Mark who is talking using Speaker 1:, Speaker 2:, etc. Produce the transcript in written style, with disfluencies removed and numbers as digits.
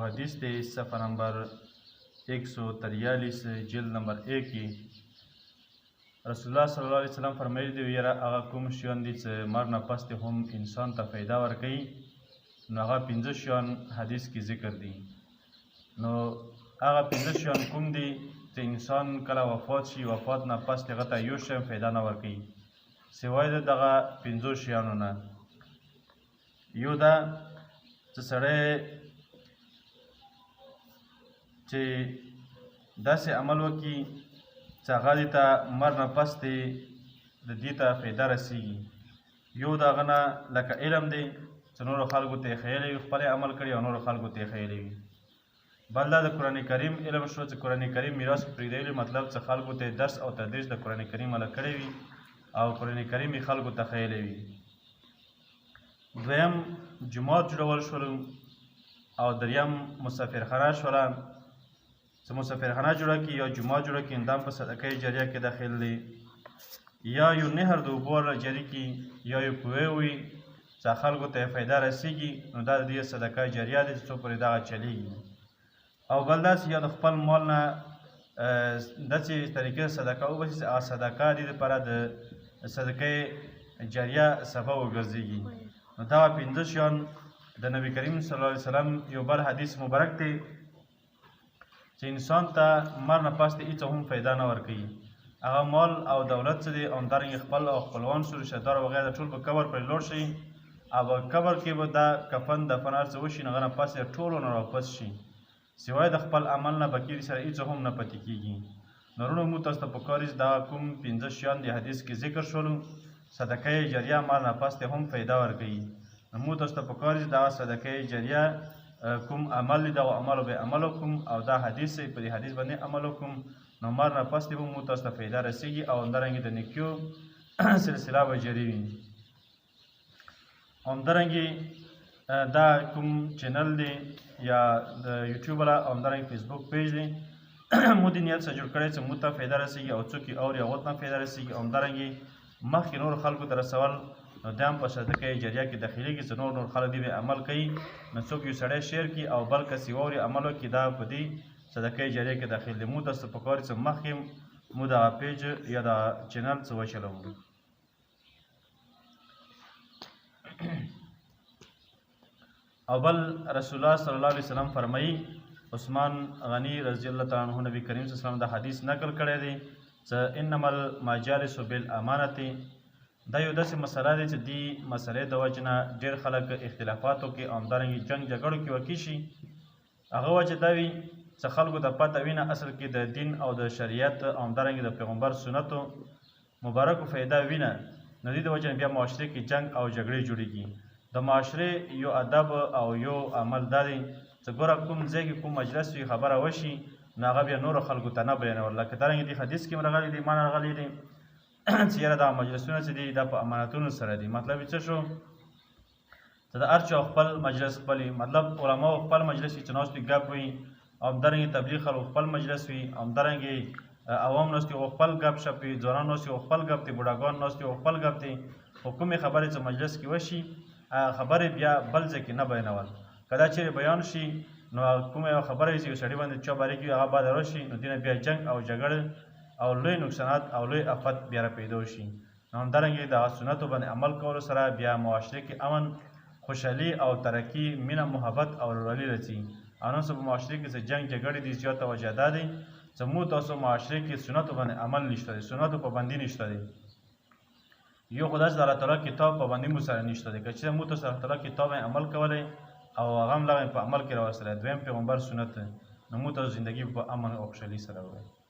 Speaker 1: حدیث دی صفحه نمبر 143 جلد نمبر 1 کې رسول الله صلی الله علیه وسلم فرمایلی دی یاره هغه کوم شیان دي چې مرګ نه پس هم انسان ته فایده ورکوي نو هغه 15 شیان حدیث کې ذکر دي نو هغه 15 شیان کوم دي چې انسان کله وفات شي وفات نه پس هغه ته یو شی فایده نه ورکوي سوای د دغه 15 شیانو نه یو دا چې سړی چې داسې عمل وکړي چې هغه دې ته مرګ نه پس د دې ته فایده رسېږي یو د هغه نه لکه علم دی چې نورو خلکو ته یې ښیلی وي خپل عمل کړي او نورو خلکو ته یې ښیلی وي بل دا د قرآن کریم علم شو چې قرآن کریم میراث کې پرېږدی مطلب چې خلکو ته درس او تدریس د قرآن کریم هله کړی وي او قرآن کریم یې خلکو ته ښیلی وي دویم جومات جوړول شول او دریم مسافرخانه شوله چې مسافرخانه جوړه کړي یا جومات جوړه کړي دا هم په صدقه جاریه کې داخل دی یا یو نهر د اوبو جاري کړي یا یو کوی وي چې خلکو ته یې فایده رسېږي نو دا د دې صدقه جاریه دی چې څو پورې دغه چلیږي او بل داسې یا د خپل مال نه داسې طریقې صدقه وباسي چې هغه صدقه د دې لپاره د صدقه جاریه سبب وګرځېږي نو دغه 15 شیان د نبی کریم صلی الله علیه وسلم یو بل حدیث مبارک دی چې انسان ته مرګ نه پس هېڅ هم فایده نه ورکوي هغه مال او دولت څه دی همدارنګې خپل او خپلوان شو رشتهدار وغیره ټول به قبر پرې لوړ شي او قبر کې به دا کفن دفن هر څه وشي نو هغه نه پس یې ټولو نه راپس شي سوای د خپل عمل نه بقیر سره هېڅ هم نه پاتې کېږي نو وروڼو موږ تاسو ته پکار دي چې دا کوم 15 شیان د حدیث کې ذکر شولو صدقه جاریه مال نه پس هم فایده ورکوي نو موږ تاسو ته پکار دي چې دا صدقه جاریه کوم عمل دی دغه عملو به عمل وکړم او دا حدیث دی په دې حدیث باندې عمل وکړم نو مرګ نه پس به موږ تاسو ته فایده رسېږي او همدارنګې د نیکیو سلسله به جاري وي همدارنګې دا کوم چینل دی یا د یوټیوب والا او همدارنګې فیسبوک پیج دی مو دې نیت سره جوړ کړی چې موږ ته فایده رسېږي او څوک یې اوري هغو ته هم فایده رسېږي او همدارنګې مخکې نورو خلکو ته رسول نو دا هم په صدقه جاریه کې داخلېږي چې نور خلک دې به عمل کوي نو څوک یو سړی شیر کړي او بل کس یې واوري عمل وکړي دا په دې صدقه جاریه کې داخل دی موږ تاسو ته پکار دي چې مخکې موږ دغه پیج یا دغه چینل څه وچلوو او بل رسول الله صلی الله علیه وسلم فرمایي عثمان غنی رضی الله تعالی عنہ نبی کریم صلی الله علیه وسلم دا حدیث نقل کړی دی چې انما المجالس بالامانه دا یو داسې مسله دی چې دې مسلې د وجې نه ډېر خلک اختلافاتو کې او همدارنګې جنګ جګړو کې واقع شي هغه وجه دا وي چې خلکو ته پته وي نه اصل کې د دین او د شریعت او همدارنګې د پیغمبر سنتو مبارکو فایده وي نه نو دې د وجې نه بیا معاشرې کې جنګ او جګړې جوړېږي د معاشرې یو ادب او یو عمل دا دی چې ګوره کوم ځای کې کوم مجلس وي خبره وشي نو هغه بیا نورو خلکو ته نه بیانول لکه دارنګې دې حدیث کې هم راغلی دی معنا راغلی دی چې یاره دا مجلسونه چې دي دا په امانتونو سره دي مطلب یې څه شو چې د هر چا خپل مجلس خپل مطلب علماو خپل مجلس وي چې ناست وي ګپ وي او همدارنګې تبلیغ خلکو خپل مجلس وي همدارنګې عوام ناست وي خپل ګپ شپ وي ځوانان ناست وي خپل ګپ دی بوډاګان ناست وي خپل ګپ دی خو کومې خبرې چې مجلس کې وشي خبرې بیا بل ځای کې نه بیانول که دا چیرې بیان شي نو کومه یوه خبره وي چې یو سړي باندې چا باریکي هغه بعد راشي نو دې نه بیا جنګ او جګړه او لوی نقصانات او لوی آفت بیا راپیدا شي نو همدارنګې د سنتو باندې عمل کولو سره بیا معاشرې کې امن خوشحالي او ترقي مینه محبت او ورورولي راځي او نن سبا معاشرې کې چې جنګ جګړې دي زیاته وجه دا دی چې موږ تاسو معاشرې کې سنتو باندې عمل نشته دی سنتو پابندي نشته دی یو خو داسې د الله تعالی کتاب پابندي مو سره نشته دی که چېرې موږ تاسو د الله تعالی کتاب عمل کولی او هغه هم دغه په عمل کې راوستلی دویم پیغمبر سنت نو موږ تاسو زندګي په امن او خوشحالي سره وایي